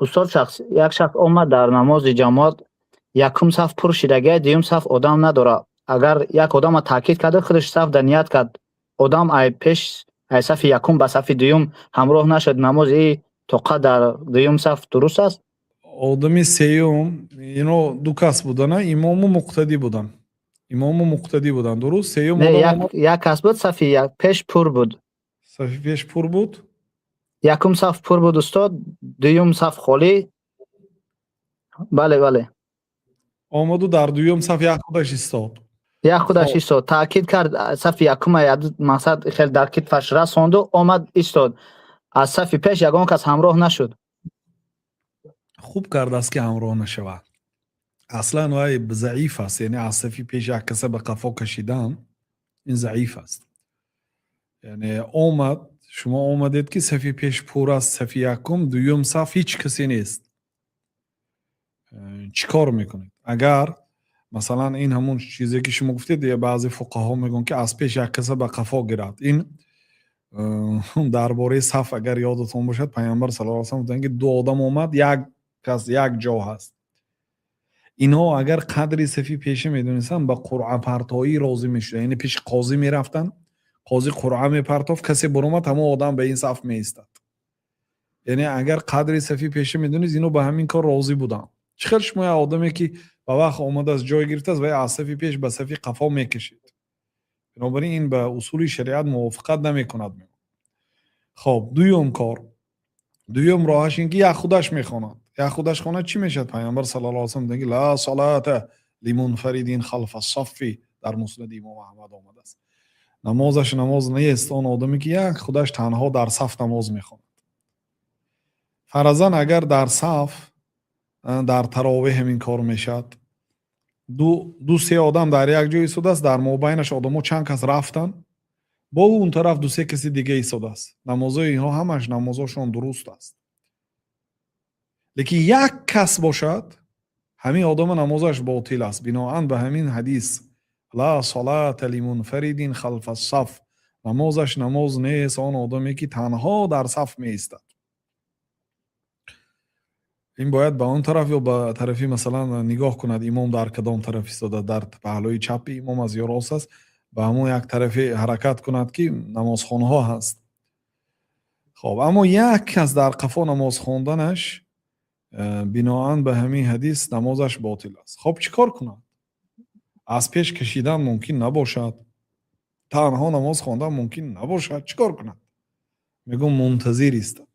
استاد یک شخص آمد در نماز جماعت یکم صف پر شدگی دیوم صف آدم نداره. اگر یک آدم تاکید کرده خودش صف در نیت کرد آدم ای پیش ای صف یکم به صف دیوم همراه نشد نماز ای توقع در دیوم صف درست است؟ одами сеюм ино ду кас будана имому муқтадӣ буданд. имому муқтадӣ буданд. дуруст? сеюм نه одам омад. یک کس بود صف یک پیش پر بود. сафи пеш пур буд. یکم صف پر بود استاد، دیوم صف خالی. بله بله. омаду дар дуюм саф як худаш истод. یک خودش ایستاد تاکید کرد صف یکم مقصد خیلی در کتفش رساند و آمد ایستاد. از صف پیش یگان کس همراه نشد. хуб кардааст ки ҳамроҳ нашавад. аслан вай заиф аст. яъне аз сафи пеш як каса ба қафо кашидан ин заиф аст. яъне омад, шумо омадед ки сафи пеш пур аст, сафи якум, дуюм саф ҳеҷ касе нест. чӣ кор мекунед? агар масалан ин ҳамун чизе ки шумо гуфтед, баъзе фуқаҳо мегӯянд ки аз пеш як каса ба қафо гирад. ин дар бораи саф агар ёдатон бошад, пайғамбар саллаллоҳу алайҳи вассалам гуфтанд ки ду одам омад, як кас як ҷо ҳаст. инҳо агар қадри сафи пеша медонистанд ба қуръапартоӣ розӣ мешуданд. яъне пеши қозӣ мерафтанд, қозӣ қуръа мепартофт, касе баромад ҳамон одам ба ин саф меистад. яъне агар қадри сафи пеша медонист, инҳо ба ҳамин кор розӣ буданд. чӣ хел шумо як одаме ки ба вақт омадааст ҷой гирифтааст ва аз сафи пеш ба сафи қафо мекашид. бинобар ин ба усули шариат мувофиқат намекунад. хоб, дуюм кор, дуюм роҳаш ин ки як худаш мехонад. як худаш хонад чӣ мешавад? пайғамбар саллаллоҳу алайҳи ва саллам мегӯяд ла солата лимунфаридин халфа соффи. дар муснади имом аҳмад омадааст. намозаш намоз нест он одаме ки як худаш танҳо дар саф намоз мехонад. фаразан агар дар саф дар таровеҳ ҳамин кор мешавад. ду се одам дар як ҷо истодааст, дар мобайнаш одамо чанд кас рафтанд, бо он тараф ду се каси дига истодааст. намозои инҳо ҳамаш намозошон дуруст аст. лекин як кас бошад, ҳамин одама намозаш ботил аст. биноан ба ҳамин ҳадис ла солата лимунфаридин халфа саф, намозаш намоз нест он одаме ки танҳо дар саф меистад. ин бояд ба он тараф ё ба тарафи масалан нигоҳ кунад имом дар кадом тараф истода, дар паҳлӯи чапи имом аст ё рост аст, ба ҳамон як тарафе ҳаракат кунад ки намозхонаҳо ҳаст. хоб, аммо як кас дар қафо намоз хонданаш биноан ба ҳамин ҳадис намозаш ботил аст. хоб, чӣ кор кунад? аз пеш кашидан мумкин набошад, танҳо намоз хондан мумкин набошад. чӣ кор кунад? мегӯм мунтазир истад,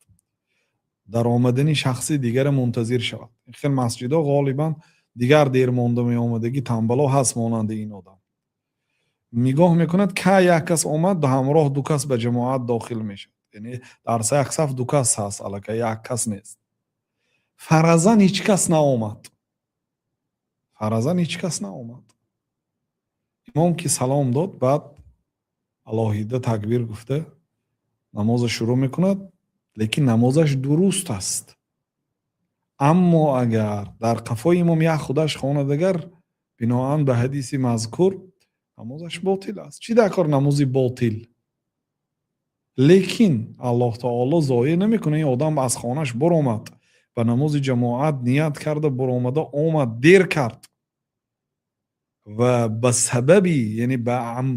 дар омадани шахси дигара мунтазир шавад. хел масҷидҳо ғолибан дигар дер монда меомадагӣ тамбало ҳаст монанди ин одам. нигоҳ мекунад ка як кас омад, ҳамроҳ ду кас ба ҷамоат дохил мешавад. яъне дар як саф ду кас ҳаст, аллакай як кас нест. фаразан ҳеҷ кас наомад. фаразан ҳеҷ кас наомад. имом ки салом дод, баъд алоҳида такбир гуфта намоза шурӯъ мекунад, лекин намозаш дуруст аст. аммо агар дар қафои имом як худаш хонад, агар биноан ба ҳадиси мазкур, намозаш ботил аст. чӣ дар кор намози ботил? лекин аллоҳ таоло зоя намекунад. ин одам аз хонаш баромад, ба намози ҷамоат ният карда баромада, омад, дер кард ва ба сабаби, яъне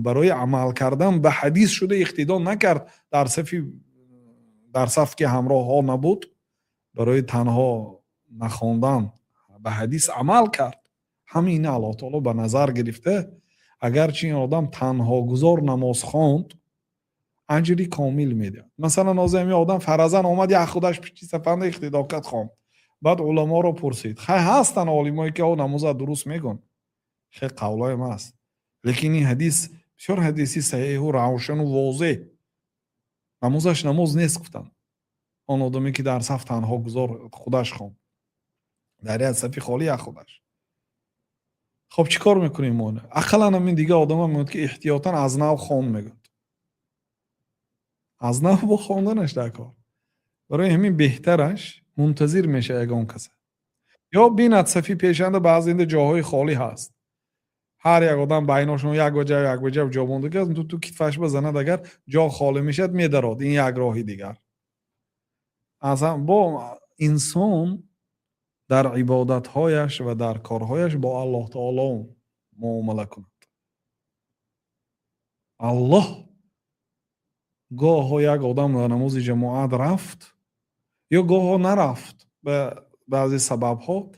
барои амал кардан ба ҳадис шуда иқтидо накард, дар саф ки ҳамроҳҳо набуд, барои танҳо нахондан ба ҳадис амал кард. ҳамин аллоҳ таоло ба назар гирифта, агарчи ин одам танҳогузор намоз хонд, аҷри комил медиҳад. масалан ҳозир ҳамин одам фаразан омад, як худаш пичи сафанда иқтидо кард, хонд. баъд уламоро пурсид, хай ҳастанд олимое ки намоза дуруст мегӯянд, хеле қавлоям аст. лекин ин ҳадис бисёр ҳадиси саҳеҳу равшану возеҳ, намозаш намоз нест гуфтанд. он одаме ки дар саф танҳо гузор худаш хонд, дар як сафи холӣ як худаш. хоб, чӣ кор мекунем мо? ақаллан ҳамин дига одама мегӯяд ки эҳтиётан аз нав хон мегӯяд. аз нав бо хонданаш дар кор. барои ҳамин беҳтараш мунтазир меша ягон каса. ё бинад сафи пешанда баъзеинда ҷоҳои холӣ ҳаст. ҳар як одам байношон як ваҷаб ҷо мондагӣ аст, ту китфаш бизанад, агар ҷо холӣ мешавад медарод. ин як роҳи дигар. бо انسان در عبادتهایش و در کارهایش با الله تعالی معامله کند. الله گاه یک آدم در نماز جماعت رفت یا گاه نرفت به بعضی سبب ها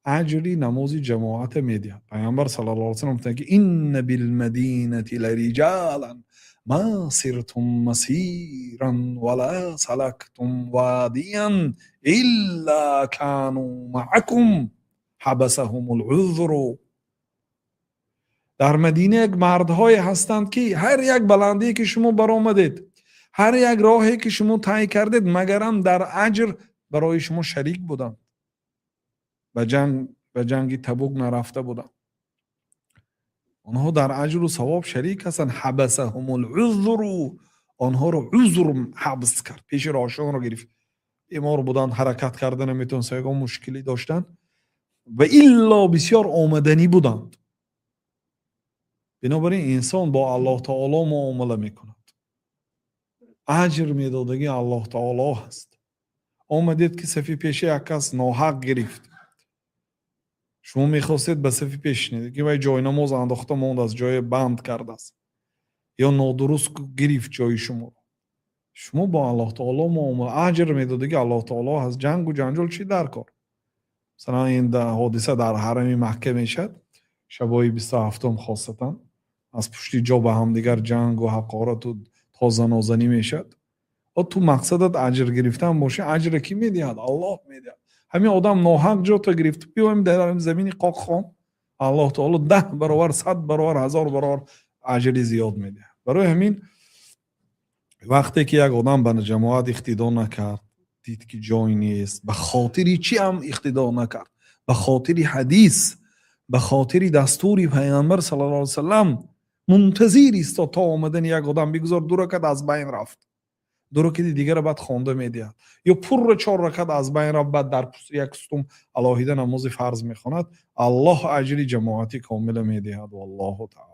اجری نماز جماعت میدهد. پیامبر صلی الله علیه و سلم میگه که این بالمدینه لرجالا ما سرتم مسیرا ولا سلكتم واديا الا كانوا معكم حبسهم العذر. در مدینه یک مردهای هستند که هر یک بلندی که شما برآمدید، هر یک راهی که شما طی کردید، مگرم در اجر برای شما شریک بودند. به جنگ تبوک نرفته بودند، آنها در اجر و ثواب شریک هستند. حبسهم العذر، آنها رو عذر حبس کرد، پیش راشون رو گرفت. بیمار بودند، حرکت کردن نمیتونستند، مشکلی داشتند و الا بسیار آمدنی بودند. بنابراین انسان با الله تعالی معامله میکند، اجر میدادگی الله تعالی هست. آمدید که صفی پیش یک کس ناحق گرفت، شما میخواستید به صفی پیش نید که وای جای نماز انداخته ماند، از جای بند کرده است یا نادرست گرفت جای شما، شما با الله تعالی معامله، اجر میدادگی الله تعالی هست. جنگ و جنجال چی در کار؟ مثلا این حادثه در حرم مکه میشد، شبای 27 خاصتا از پشتی جا به هم دیگر جنگ و حقارت و تازه نازنی میشد. و تو مقصدت اجر گرفتن باشه، اجر کی میدهد؟ الله میدهد. همین آدم ناحق جا تا گرفت، بیایم در زمین قاق خان، الله تعالی 10 برابر 100 برابر 1000 برابر اجر زیاد میده. برای همین وقتی که یک آدم به جماعت اقتدا نکرد، دید که جای نیست، به خاطری چی هم اقتدا نکرد؟ به خاطری حدیث، به خاطری دستوری پیامبر صلی الله علیه و سلم منتظر است تا آمدن یک آدم بگذار 2 رکعت از بین رفت، 2 رکعت دیگر بعد خوانده میدهد، یا پر 4 رکعت از بین رفت بعد در پشت یک ستون علاهیده نماز فرض میخواند، الله اجر جماعتی کامل میدهد. والله تعالی